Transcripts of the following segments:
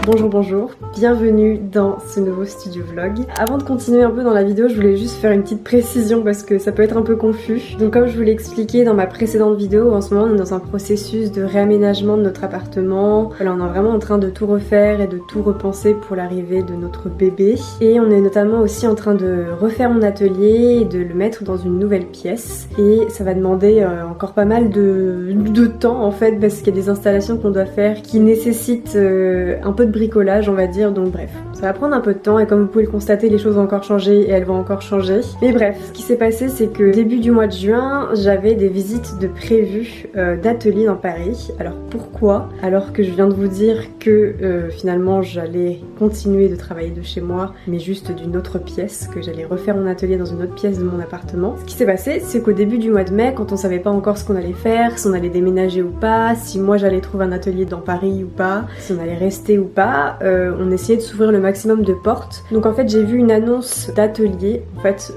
Bonjour, bienvenue dans ce nouveau studio vlog. Avant de continuer un peu dans la vidéo, je voulais juste faire une petite précision parce que ça peut être un peu confus. Donc comme je vous l'ai expliqué dans ma précédente vidéo, en ce moment on est dans un processus de réaménagement de notre appartement. Voilà, on est vraiment en train de tout refaire et de tout repenser pour l'arrivée de notre bébé. Et on est notamment aussi en train de refaire mon atelier et de le mettre dans une nouvelle pièce. Et ça va demander encore pas mal de temps en fait parce qu'il y a des installations qu'on doit faire qui nécessitent un peu de bricolage on va dire, donc bref, ça va prendre un peu de temps et comme vous pouvez le constater, les choses ont encore changé et elles vont encore changer. Mais bref, ce qui s'est passé c'est que début du mois de juin, j'avais des visites de prévues d'ateliers dans Paris. Alors pourquoi? Alors que je viens de vous dire que finalement j'allais continuer de travailler de chez moi, mais juste d'une autre pièce, que j'allais refaire mon atelier dans une autre pièce de mon appartement. Ce qui s'est passé, c'est qu'au début du mois de mai, quand on savait pas encore ce qu'on allait faire, si on allait déménager ou pas, si moi j'allais trouver un atelier dans Paris ou pas, si on allait rester ou pas, on essayait de s'ouvrir le maximum de portes. Donc en fait j'ai vu une annonce d'atelier en fait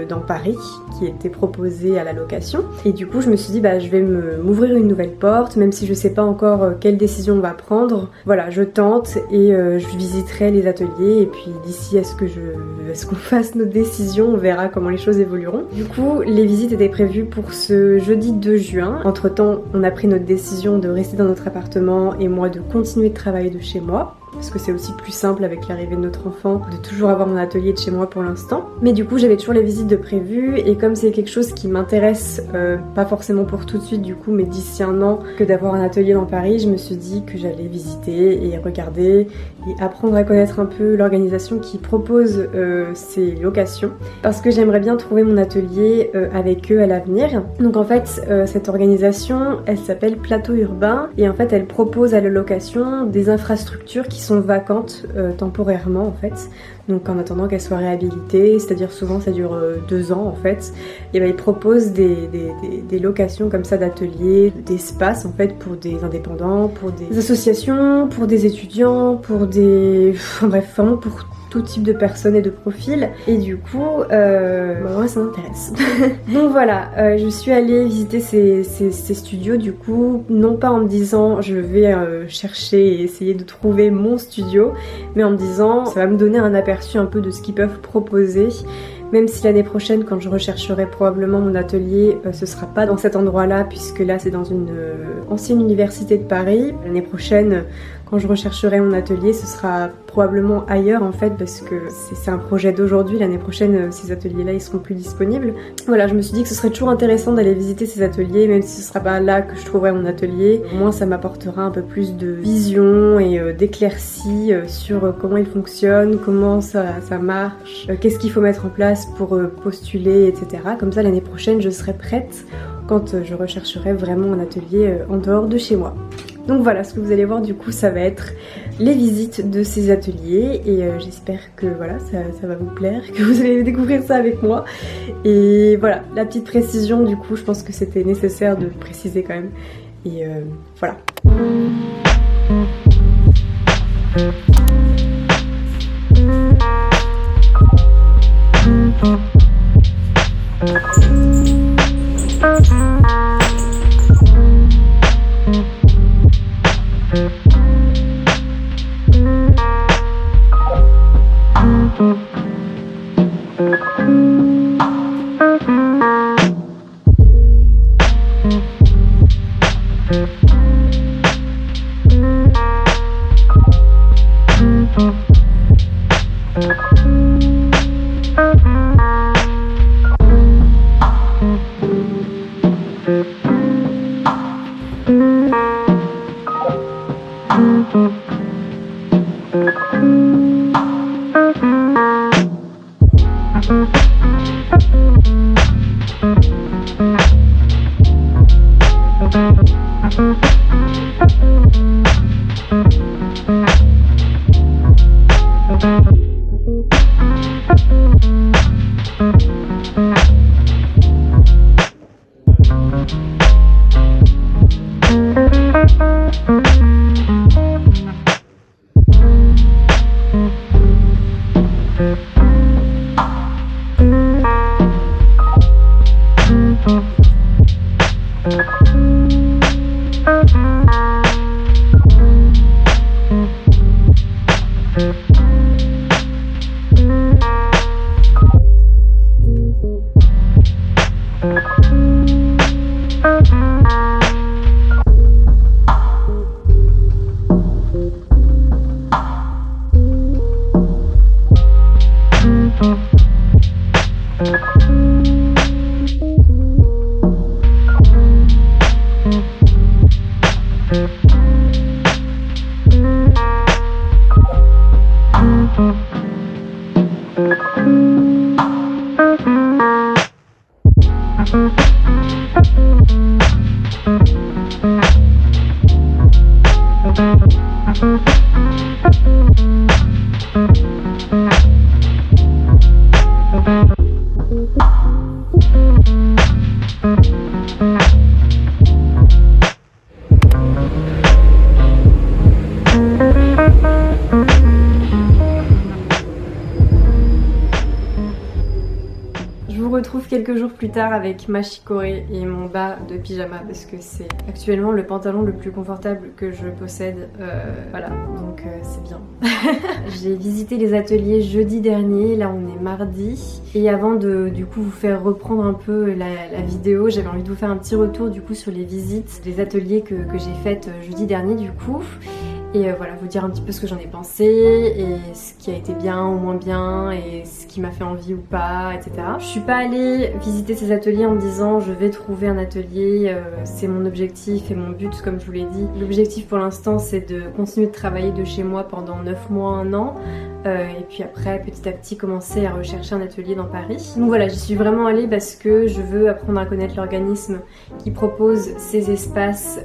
dans Paris qui était proposée à la location et du coup je me suis dit bah je vais m'ouvrir une nouvelle porte même si je sais pas encore quelle décision on va prendre. Voilà, je tente et je visiterai les ateliers et puis d'ici à ce qu'on fasse nos décisions, on verra comment les choses évolueront. Du coup les visites étaient prévues pour ce jeudi 2 juin. Entre temps on a pris notre décision de rester dans notre appartement et moi de continuer de travailler de chez moi. Parce que c'est aussi plus simple avec l'arrivée de notre enfant de toujours avoir mon atelier de chez moi pour l'instant. Mais du coup j'avais toujours les visites de prévues et comme c'est quelque chose qui m'intéresse, pas forcément pour tout de suite du coup mais d'ici un an que d'avoir un atelier dans Paris, je me suis dit que j'allais visiter et regarder et apprendre à connaître un peu l'organisation qui propose ces locations parce que j'aimerais bien trouver mon atelier avec eux à l'avenir. Donc en fait cette organisation elle s'appelle Plateau Urbain et en fait elle propose à la location des infrastructures qui sont vacantes temporairement en fait, donc en attendant qu'elles soient réhabilitées, c'est-à-dire souvent ça dure 2 ans en fait, et ben ils proposent des locations comme ça d'ateliers, d'espaces en fait pour des indépendants, pour des associations, pour des étudiants, pour des... bref, vraiment pour tout type de personnes et de profils et du coup moi ça m'intéresse. Donc voilà, je suis allée visiter ces studios du coup, non pas en me disant je vais chercher et essayer de trouver mon studio, mais en me disant ça va me donner un aperçu un peu de ce qu'ils peuvent proposer. Même si l'année prochaine, quand je rechercherai probablement mon atelier, ce sera pas dans cet endroit-là, puisque là c'est dans une ancienne université de Paris. L'année prochaine, quand je rechercherai mon atelier, ce sera probablement ailleurs en fait, parce que c'est un projet d'aujourd'hui. L'année prochaine, ces ateliers-là, ils seront plus disponibles. Voilà, je me suis dit que ce serait toujours intéressant d'aller visiter ces ateliers, même si ce sera pas là que je trouverai mon atelier. Au moins, ça m'apportera un peu plus de vision et d'éclaircie sur comment il fonctionne, comment ça marche, qu'est-ce qu'il faut mettre en place pour postuler, etc. Comme ça l'année prochaine je serai prête quand je rechercherai vraiment un atelier en dehors de chez moi. Donc voilà, ce que vous allez voir du coup ça va être les visites de ces ateliers et j'espère que voilà ça va vous plaire, que vous allez découvrir ça avec moi. Et voilà, la petite précision du coup je pense que c'était nécessaire de préciser quand même. Et voilà. Retrouve quelques jours plus tard avec ma chicorée et mon bas de pyjama parce que c'est actuellement le pantalon le plus confortable que je possède, voilà, donc c'est bien. J'ai visité les ateliers jeudi dernier, là on est mardi, et avant de du coup vous faire reprendre un peu la vidéo, j'avais envie de vous faire un petit retour du coup sur les visites, les ateliers que j'ai faites jeudi dernier du coup. Et voilà, vous dire un petit peu ce que j'en ai pensé, et ce qui a été bien ou moins bien, et ce qui m'a fait envie ou pas, etc. Je suis pas allée visiter ces ateliers en me disant je vais trouver un atelier, c'est mon objectif et mon but comme je vous l'ai dit. L'objectif pour l'instant c'est de continuer de travailler de chez moi pendant 9 mois, 1 an. Et puis après petit à petit commencer à rechercher un atelier dans Paris. Donc voilà, j'y suis vraiment allée parce que je veux apprendre à connaître l'organisme qui propose ces espaces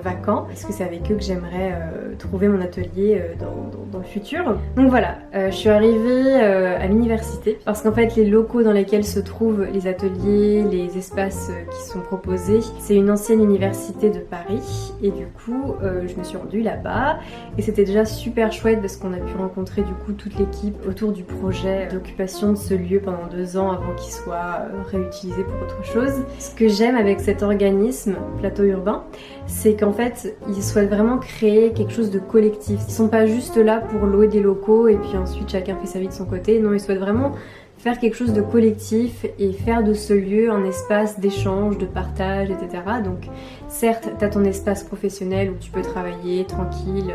vacants, parce que c'est avec eux que j'aimerais trouver mon atelier dans le futur. Donc voilà, je suis arrivée à l'université parce qu'en fait les locaux dans lesquels se trouvent les ateliers, les espaces qui sont proposés, c'est une ancienne université de Paris, et du coup je me suis rendue là-bas et c'était déjà super chouette parce qu'on a pu rencontrer du coup toute l'équipe autour du projet d'occupation de ce lieu pendant 2 ans avant qu'il soit réutilisé pour autre chose. Ce que j'aime avec cet organisme, Plateau Urbain, c'est qu'en fait ils souhaitent vraiment créer quelque chose de collectif. Ils sont pas juste là pour louer des locaux et puis ensuite chacun fait sa vie de son côté. Non, ils souhaitent vraiment faire quelque chose de collectif et faire de ce lieu un espace d'échange, de partage, etc. Donc certes, tu as ton espace professionnel où tu peux travailler tranquille,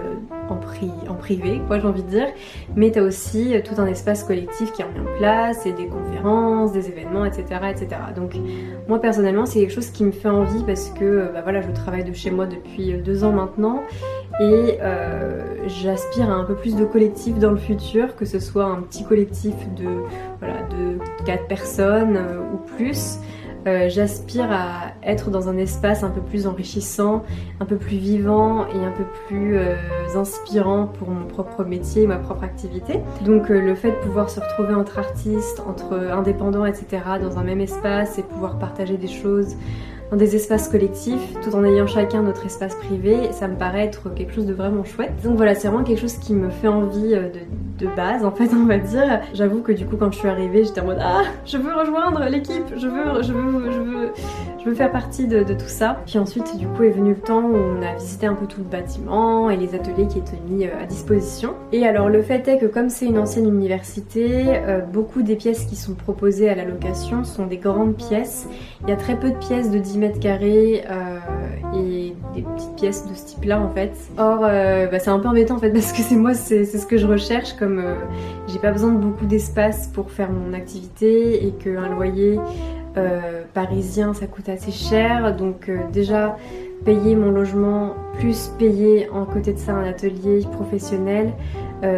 en privé, quoi, j'ai envie de dire, mais tu as aussi tout un espace collectif qui est mis en place, et des conférences, des événements, etc. etc. Donc moi personnellement, c'est quelque chose qui me fait envie parce que bah voilà, je travaille de chez moi depuis 2 ans maintenant, et j'aspire à un peu plus de collectif dans le futur, que ce soit un petit collectif de 4 personnes ou plus. J'aspire à être dans un espace un peu plus enrichissant, un peu plus vivant et un peu plus inspirant pour mon propre métier, ma propre activité. Donc le fait de pouvoir se retrouver entre artistes, entre indépendants, etc. dans un même espace et pouvoir partager des choses dans des espaces collectifs, tout en ayant chacun notre espace privé, ça me paraît être quelque chose de vraiment chouette. Donc voilà, c'est vraiment quelque chose qui me fait envie de base, en fait, on va dire. J'avoue que du coup, quand je suis arrivée, j'étais en mode ah, je veux rejoindre l'équipe, je veux faire partie de tout ça. Puis ensuite, du coup, est venu le temps où on a visité un peu tout le bâtiment et les ateliers qui étaient mis à disposition. Et alors, le fait est que comme c'est une ancienne université, beaucoup des pièces qui sont proposées à la location sont des grandes pièces. Il y a très peu de pièces de 10 mètres carrés et des petites pièces de ce type-là, en fait. Or, c'est un peu embêtant, en fait, parce que c'est ce que je recherche, comme j'ai pas besoin de beaucoup d'espace pour faire mon activité et qu'un loyer parisien ça coûte assez cher, donc déjà payer mon logement plus payer en côté de ça un atelier professionnel,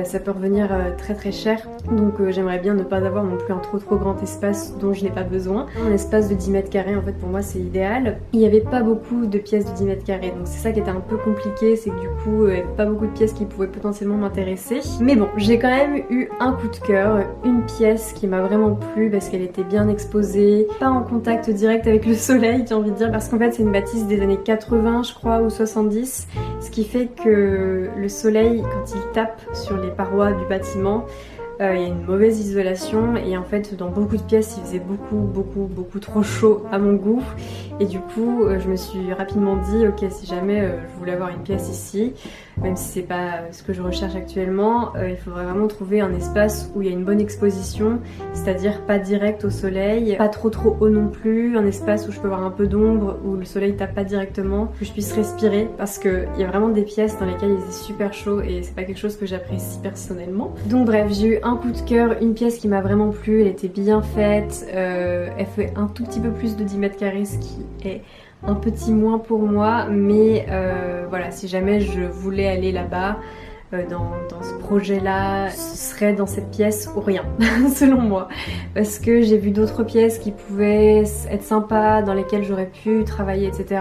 ça peut revenir très très cher. Donc j'aimerais bien ne pas avoir non plus un trop grand espace dont je n'ai pas besoin. Un espace de 10 mètres carrés en fait pour moi c'est idéal. Il n'y avait pas beaucoup de pièces de 10 mètres carrés, donc c'est ça qui était un peu compliqué, c'est que du coup il n'y avait pas beaucoup de pièces qui pouvaient potentiellement m'intéresser. Mais bon, j'ai quand même eu un coup de cœur, une pièce qui m'a vraiment plu parce qu'elle était bien exposée, pas en contact direct avec le soleil, j'ai envie de dire, parce qu'en fait c'est une bâtisse des années 80 je crois ou 70, ce qui fait que le soleil quand il tape sur les parois du bâtiment, il y a une mauvaise isolation et en fait dans beaucoup de pièces il faisait beaucoup trop chaud à mon goût, et du coup je me suis rapidement dit ok, si jamais je voulais avoir une pièce ici, même si c'est pas ce que je recherche actuellement. Il faudrait vraiment trouver un espace où il y a une bonne exposition, c'est-à-dire pas direct au soleil, pas trop haut non plus, un espace où je peux avoir un peu d'ombre, où le soleil tape pas directement, que je puisse respirer, parce qu'il y a vraiment des pièces dans lesquelles il est super chaud et c'est pas quelque chose que j'apprécie personnellement. Donc bref, j'ai eu un coup de cœur, une pièce qui m'a vraiment plu, elle était bien faite, elle fait un tout petit peu plus de 10 mètres carrés, ce qui est un petit moins pour moi, mais voilà, si jamais je voulais aller là-bas, dans ce projet-là, ce serait dans cette pièce ou rien, selon moi. Parce que j'ai vu d'autres pièces qui pouvaient être sympas, dans lesquelles j'aurais pu travailler, etc.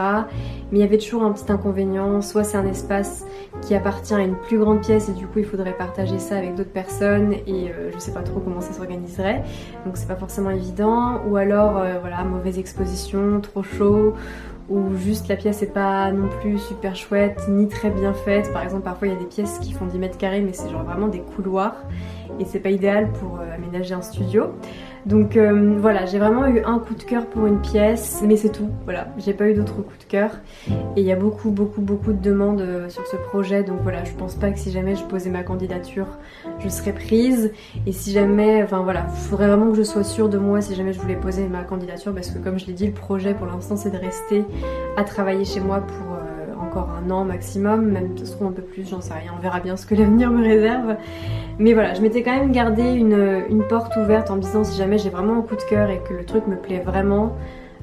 Mais il y avait toujours un petit inconvénient, soit c'est un espace qui appartient à une plus grande pièce et du coup il faudrait partager ça avec d'autres personnes et je sais pas trop comment ça s'organiserait, donc c'est pas forcément évident, ou alors voilà, mauvaise exposition, trop chaud, ou juste la pièce est pas non plus super chouette ni très bien faite. Par exemple, parfois il y a des pièces qui font 10 mètres carrés mais c'est genre vraiment des couloirs et c'est pas idéal pour aménager un studio. Donc voilà, j'ai vraiment eu un coup de cœur pour une pièce, mais c'est tout, voilà, j'ai pas eu d'autres coups de cœur. Et il y a beaucoup de demandes sur ce projet, donc voilà, je pense pas que si jamais je posais ma candidature, je serais prise. Et si jamais, enfin voilà, il faudrait vraiment que je sois sûre de moi si jamais je voulais poser ma candidature, parce que comme je l'ai dit, le projet pour l'instant c'est de rester à travailler chez moi pour encore un an maximum, même ce sera un peu plus, j'en sais rien, on verra bien ce que l'avenir me réserve. Mais voilà, je m'étais quand même gardé une porte ouverte en me disant si jamais j'ai vraiment un coup de cœur et que le truc me plaît vraiment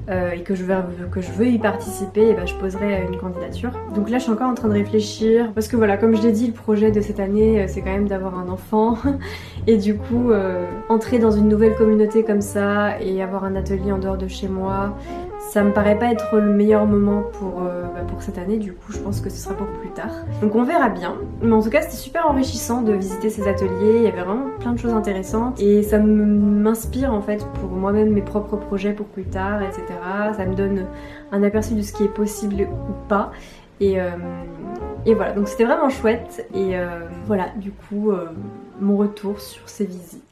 et que je veux y participer, et ben je poserai une candidature. Donc là je suis encore en train de réfléchir parce que voilà, comme je l'ai dit, le projet de cette année c'est quand même d'avoir un enfant et du coup entrer dans une nouvelle communauté comme ça et avoir un atelier en dehors de chez moi, ça me paraît pas être le meilleur moment pour cette année, du coup je pense que ce sera pour plus tard. Donc on verra bien, mais en tout cas c'était super enrichissant de visiter ces ateliers, il y avait vraiment plein de choses intéressantes et ça m'inspire en fait pour moi-même mes propres projets pour plus tard, etc. Ça me donne un aperçu de ce qui est possible ou pas et voilà, donc c'était vraiment chouette et voilà du coup mon retour sur ces visites.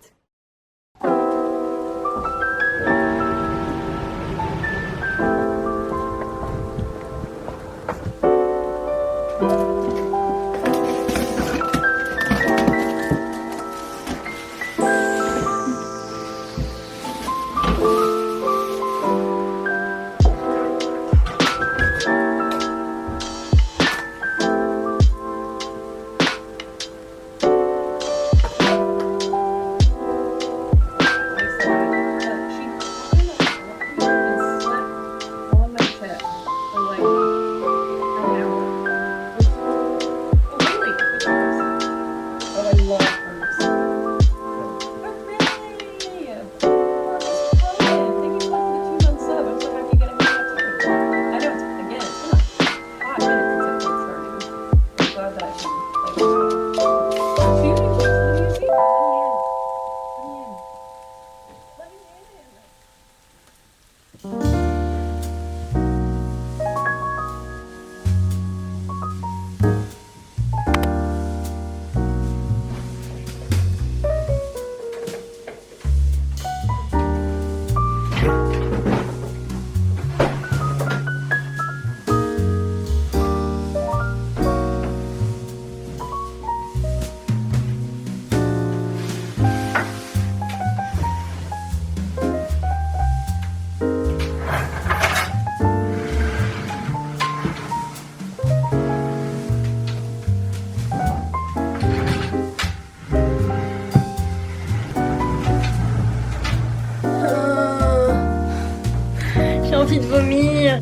J'ai envie de vomir.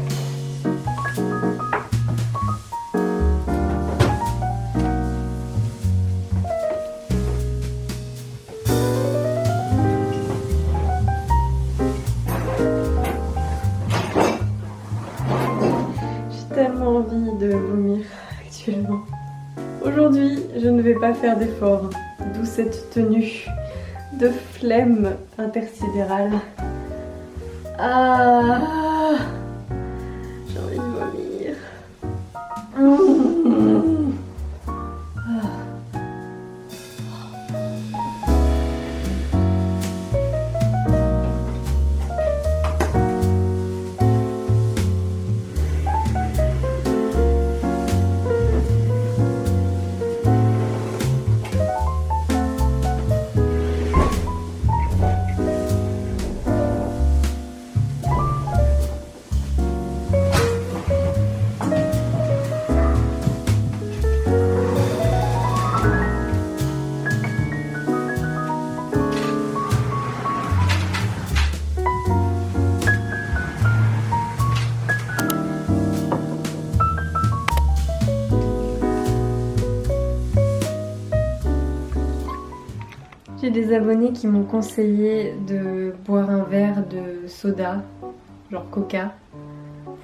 J'ai tellement envie de vomir actuellement. Aujourd'hui, je ne vais pas faire d'effort, d'où cette tenue de flemme intersidérale. Ah, j'ai envie de vomir. J'ai des abonnés qui m'ont conseillé de boire un verre de soda, genre coca,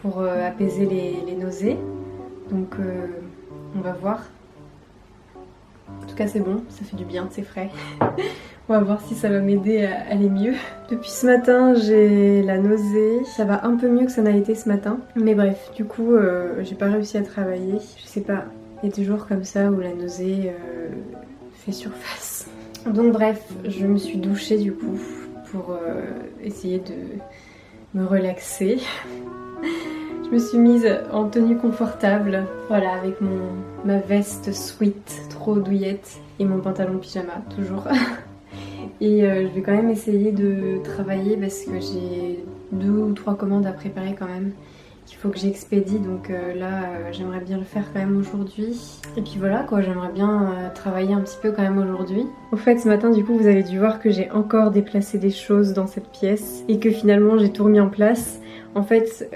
pour apaiser les nausées. Donc on va voir. En tout cas c'est bon, ça fait du bien, c'est frais. On va voir si ça va m'aider à aller mieux. Depuis ce matin j'ai la nausée, ça va un peu mieux que ça n'a été ce matin. Mais bref, du coup j'ai pas réussi à travailler. Je sais pas, il y a des jours comme ça où la nausée fait surface. Donc bref, je me suis douchée du coup pour essayer de me relaxer. Je me suis mise en tenue confortable, voilà, avec ma veste sweat trop douillette et mon pantalon pyjama, toujours. Et je vais quand même essayer de travailler parce que j'ai 2 ou 3 commandes à préparer quand même qu'il faut que j'expédie, donc là j'aimerais bien le faire quand même aujourd'hui. Et puis voilà quoi, j'aimerais bien travailler un petit peu quand même aujourd'hui. Au fait ce matin du coup vous avez dû voir que j'ai encore déplacé des choses dans cette pièce et que finalement j'ai tout remis en place. En fait,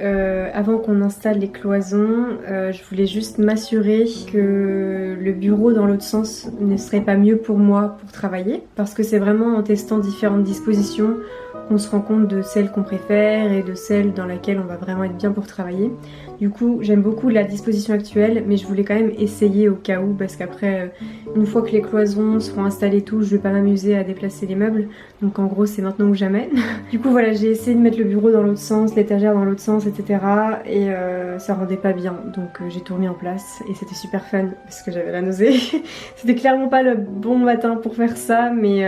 avant qu'on installe les cloisons, je voulais juste m'assurer que le bureau dans l'autre sens ne serait pas mieux pour moi pour travailler. Parce que c'est vraiment en testant différentes dispositions qu'on se rend compte de celle qu'on préfère et de celle dans laquelle on va vraiment être bien pour travailler. Du coup, j'aime beaucoup la disposition actuelle, mais je voulais quand même essayer au cas où, parce qu'après, une fois que les cloisons seront installées et tout, je vais pas m'amuser à déplacer les meubles. Donc en gros, c'est maintenant ou jamais. Du coup, voilà, j'ai essayé de mettre le bureau dans l'autre sens, l'étagère dans l'autre sens, etc. Et ça rendait pas bien. Donc j'ai tout remis en place et c'était super fun parce que j'avais la nausée. C'était clairement pas le bon matin pour faire ça, mais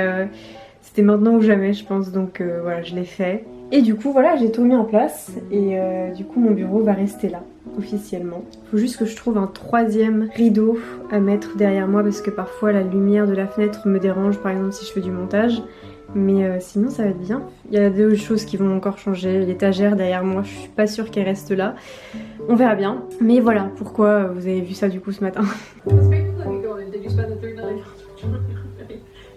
c'était maintenant ou jamais, je pense. Donc voilà, je l'ai fait. Et du coup voilà, j'ai tout mis en place et du coup mon bureau va rester là officiellement. Faut juste que je trouve un 3e rideau à mettre derrière moi parce que parfois la lumière de la fenêtre me dérange, par exemple si je fais du montage. Mais sinon ça va être bien. Il y a 2 choses qui vont encore changer. L'étagère derrière moi, je suis pas sûre qu'elle reste là. On verra bien. Mais voilà pourquoi vous avez vu ça du coup ce matin.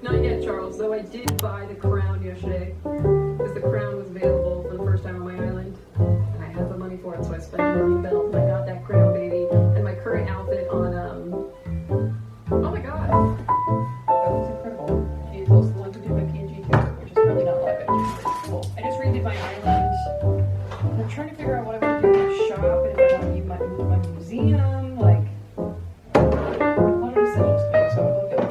Not yet, Charles, though I did buy the crown yesterday because the crown was available for the first time on my island and I had the money for it, so I spent the money belt and I got that crown, baby. And my current outfit on oh my god, that was incredible. You post the link to my PNG too, which is probably not live. Cool. I just redid my island. I'm trying to figure out what I want to do in my shop and if I want to use my museum, like a lot of essential space, so I would look at it.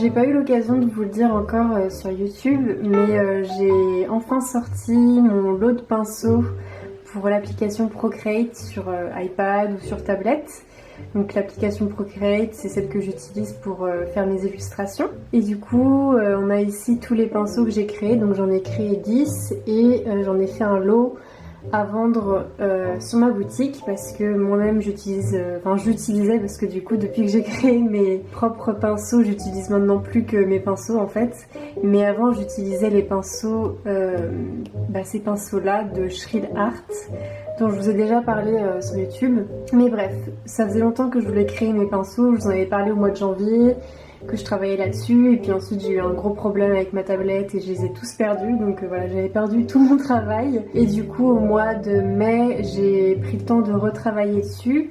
J'ai pas eu l'occasion de vous le dire encore sur YouTube, mais j'ai enfin sorti mon lot de pinceaux pour l'application Procreate sur iPad ou sur tablette. Donc l'application Procreate, c'est celle que j'utilise pour faire mes illustrations. Et du coup, on a ici tous les pinceaux que j'ai créés. Donc j'en ai créé 10 et j'en ai fait un lot à vendre sur ma boutique parce que moi-même j'utilisais parce que du coup depuis que j'ai créé mes propres pinceaux, j'utilise maintenant plus que mes pinceaux en fait. Mais avant j'utilisais les pinceaux, ces pinceaux là de Shrill Art dont je vous ai déjà parlé sur YouTube. Mais bref, ça faisait longtemps que je voulais créer mes pinceaux, je vous en avais parlé au mois de janvier. que je travaillais là-dessus. Et puis ensuite j'ai eu un gros problème avec ma tablette et je les ai tous perdus. Donc voilà, j'avais perdu tout mon travail. Et du coup au mois de mai, j'ai pris le temps de retravailler dessus.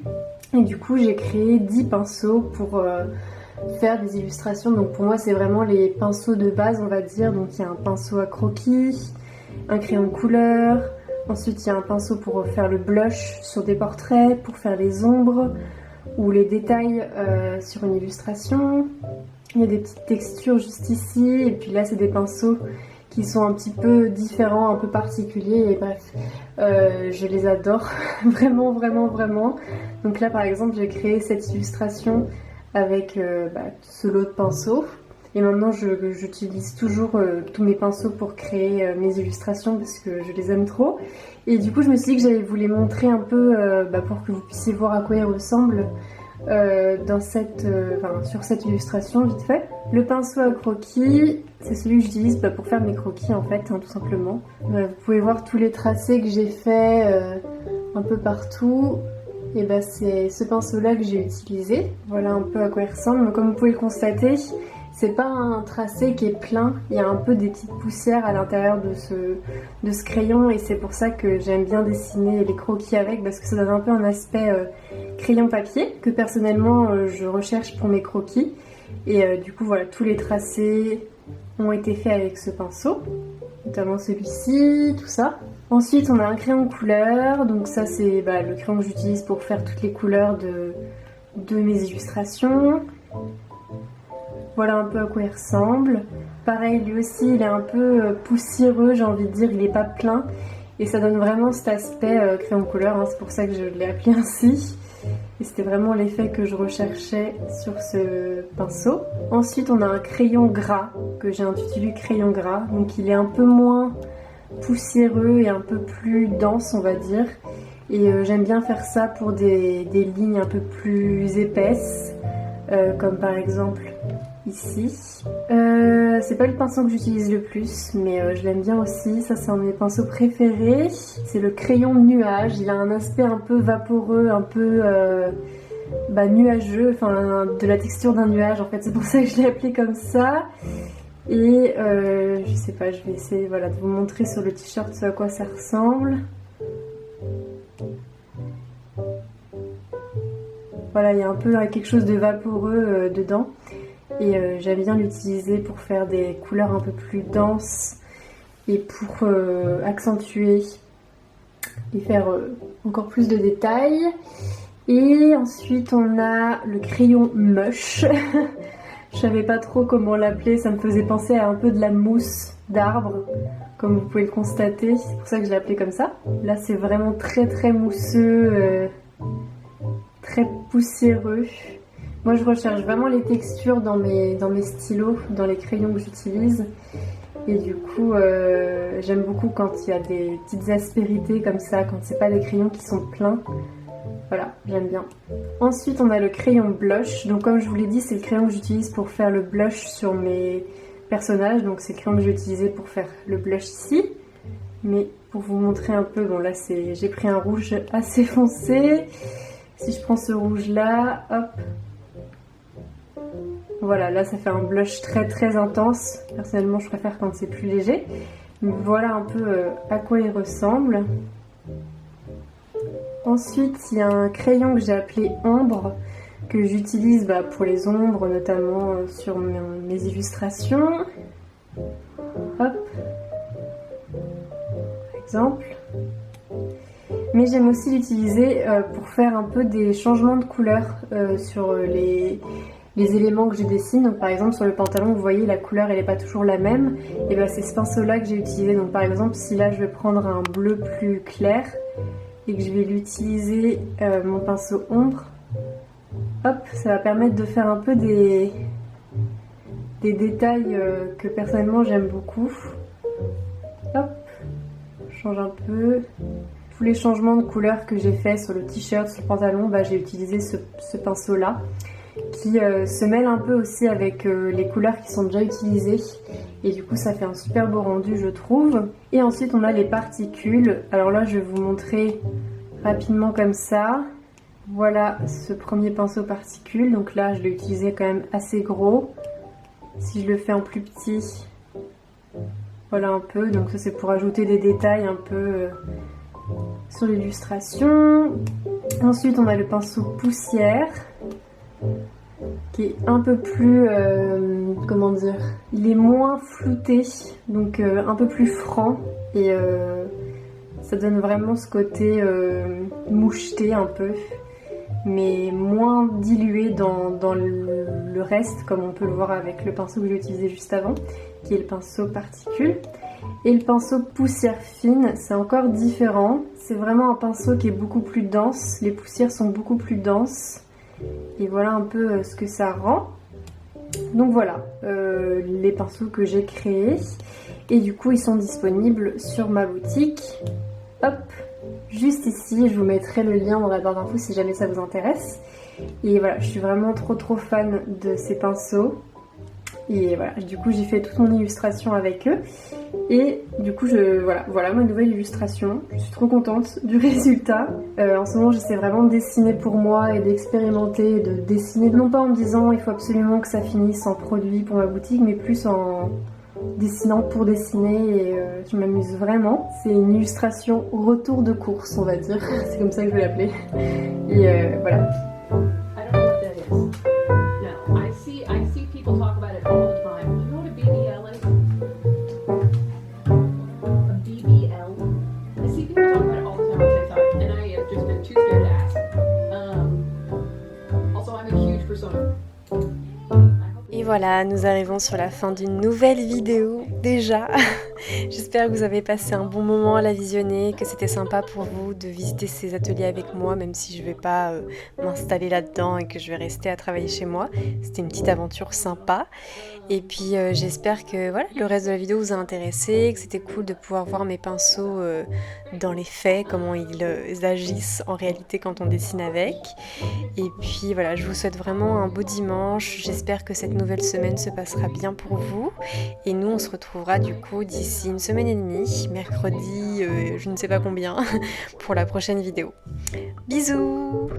Et du coup j'ai créé 10 pinceaux pour faire des illustrations. Donc pour moi c'est vraiment les pinceaux de base on va dire. Donc il y a un pinceau à croquis, un crayon de couleur, ensuite il y a un pinceau pour faire le blush sur des portraits, pour faire les ombres ou les détails sur une illustration. Il y a des petites textures juste ici et puis là c'est des pinceaux qui sont un petit peu différents, un peu particuliers et bref, je les adore vraiment vraiment vraiment. Donc là par exemple j'ai créé cette illustration avec ce lot de pinceaux et maintenant j'utilise toujours tous mes pinceaux pour créer mes illustrations parce que je les aime trop. Et du coup je me suis dit que j'allais vous les montrer un peu pour que vous puissiez voir à quoi ils ressemblent sur cette illustration vite fait. Le pinceau à croquis, c'est celui que j'utilise pour faire mes croquis en fait, tout simplement. Vous pouvez voir tous les tracés que j'ai fait un peu partout. Et c'est ce pinceau là que j'ai utilisé. Voilà un peu à quoi il ressemble. Donc, comme vous pouvez le constater, c'est pas un tracé qui est plein. Il y a un peu des petites poussières à l'intérieur de ce crayon et c'est pour ça que j'aime bien dessiner les croquis avec parce que ça donne un peu un aspect crayon papier que personnellement je recherche pour mes croquis. Et du coup voilà, tous les tracés ont été faits avec ce pinceau, notamment celui-ci, tout ça. Ensuite on a un crayon de couleur, donc ça c'est le crayon que j'utilise pour faire toutes les couleurs de mes illustrations. Voilà un peu à quoi il ressemble. Pareil, lui aussi il est un peu poussiéreux, j'ai envie de dire, il n'est pas plein. Et ça donne vraiment cet aspect crayon de couleur, c'est pour ça que je l'ai appelé ainsi. Et c'était vraiment l'effet que je recherchais sur ce pinceau. Ensuite on a un crayon gras, que j'ai intitulé crayon gras. Donc il est un peu moins poussiéreux et un peu plus dense on va dire. Et j'aime bien faire ça pour des lignes un peu plus épaisses, comme par exemple ici. C'est pas le pinceau que j'utilise le plus, mais je l'aime bien aussi. Ça, c'est un de mes pinceaux préférés. C'est le crayon nuage. Il a un aspect un peu vaporeux, un peu nuageux, enfin de la texture d'un nuage en fait. C'est pour ça que je l'ai appelé comme ça. Et je sais pas, je vais essayer de vous montrer sur le t-shirt à quoi ça ressemble. Voilà, il y a un peu quelque chose de vaporeux dedans. Et j'aime bien l'utiliser pour faire des couleurs un peu plus denses et pour accentuer et faire encore plus de détails. Et ensuite on a le crayon mush. Je savais pas trop comment l'appeler, ça me faisait penser à un peu de la mousse d'arbre, comme vous pouvez le constater, c'est pour ça que je l'ai appelé comme ça. Là c'est vraiment très très mousseux, très poussiéreux. Moi je recherche vraiment les textures dans mes stylos, dans les crayons que j'utilise. Et du coup j'aime beaucoup quand il y a des petites aspérités comme ça, quand c'est pas des crayons qui sont pleins. Voilà, j'aime bien. Ensuite on a le crayon blush. Donc comme je vous l'ai dit, c'est le crayon que j'utilise pour faire le blush sur mes personnages. Donc c'est le crayon que j'ai utilisé pour faire le blush ici. Mais pour vous montrer un peu, bon là j'ai pris un rouge assez foncé. Si je prends ce rouge là, hop. Voilà, là ça fait un blush très très intense. Personnellement je préfère quand c'est plus léger. Mais voilà un peu à quoi il ressemble. Ensuite il y a un crayon que j'ai appelé ombre, que j'utilise pour les ombres, notamment sur mes illustrations. Hop, par exemple. Mais j'aime aussi l'utiliser pour faire un peu des changements de couleur sur les éléments que je dessine. Donc par exemple sur le pantalon, vous voyez la couleur elle n'est pas toujours la même. Et c'est ce pinceau là que j'ai utilisé. Donc par exemple si là je vais prendre un bleu plus clair et que je vais l'utiliser mon pinceau ombre, hop, ça va permettre de faire un peu des détails que personnellement j'aime beaucoup. Hop, je change un peu. Tous les changements de couleur que j'ai fait sur le t-shirt, sur le pantalon, j'ai utilisé ce pinceau là qui se mêle un peu aussi avec les couleurs qui sont déjà utilisées et du coup ça fait un super beau rendu je trouve. Et ensuite on a les particules. Alors là je vais vous montrer rapidement comme ça. Voilà ce premier pinceau particules. Donc là, je l'ai utilisé quand même assez gros. Si je le fais en plus petit, voilà un peu. Donc ça, c'est pour ajouter des détails un peu sur l'illustration. Ensuite, on a le pinceau poussière qui est un peu plus, comment dire, il est moins flouté, donc un peu plus franc et ça donne vraiment ce côté moucheté un peu, mais moins dilué dans le reste, comme on peut le voir avec le pinceau que j'ai utilisé juste avant, qui est le pinceau particules. Et le pinceau poussière fine, c'est encore différent. C'est vraiment un pinceau qui est beaucoup plus dense. Les poussières sont beaucoup plus denses. Et voilà un peu ce que ça rend. Donc voilà, les pinceaux que j'ai créés. Et du coup, ils sont disponibles sur ma boutique. Hop, juste ici, je vous mettrai le lien dans la barre d'infos si jamais ça vous intéresse. Et voilà, je suis vraiment trop fan de ces pinceaux. Et voilà, du coup j'ai fait toute mon illustration avec eux. Et du coup voilà ma nouvelle illustration. Je suis trop contente du résultat. En ce moment j'essaie vraiment de dessiner pour moi et d'expérimenter, de dessiner non pas en me disant il faut absolument que ça finisse en produit pour ma boutique, mais plus en dessinant pour dessiner et je m'amuse vraiment. C'est une illustration retour de course on va dire, c'est comme ça que je vais l'appeler. Et voilà. People talk about it all the time. You know what a BBL is? A BBL? I see people talk about it all the time on TikTok, and I have just been too scared to ask. Also, I'm a huge Persona. Et voilà, nous arrivons sur la fin d'une nouvelle vidéo, déjà. J'espère que vous avez passé un bon moment à la visionner, que c'était sympa pour vous de visiter ces ateliers avec moi, même si je vais pas m'installer là-dedans et que je vais rester à travailler chez moi. C'était une petite aventure sympa. Et puis j'espère que voilà, le reste de la vidéo vous a intéressé, que c'était cool de pouvoir voir mes pinceaux dans les faits, comment ils agissent en réalité quand on dessine avec. Et puis voilà, je vous souhaite vraiment un beau dimanche. J'espère que cette nouvelle semaine se passera bien pour vous. Et nous, on se retrouvera du coup d'ici une semaine et demie, mercredi, je ne sais pas combien, pour la prochaine vidéo. Bisous!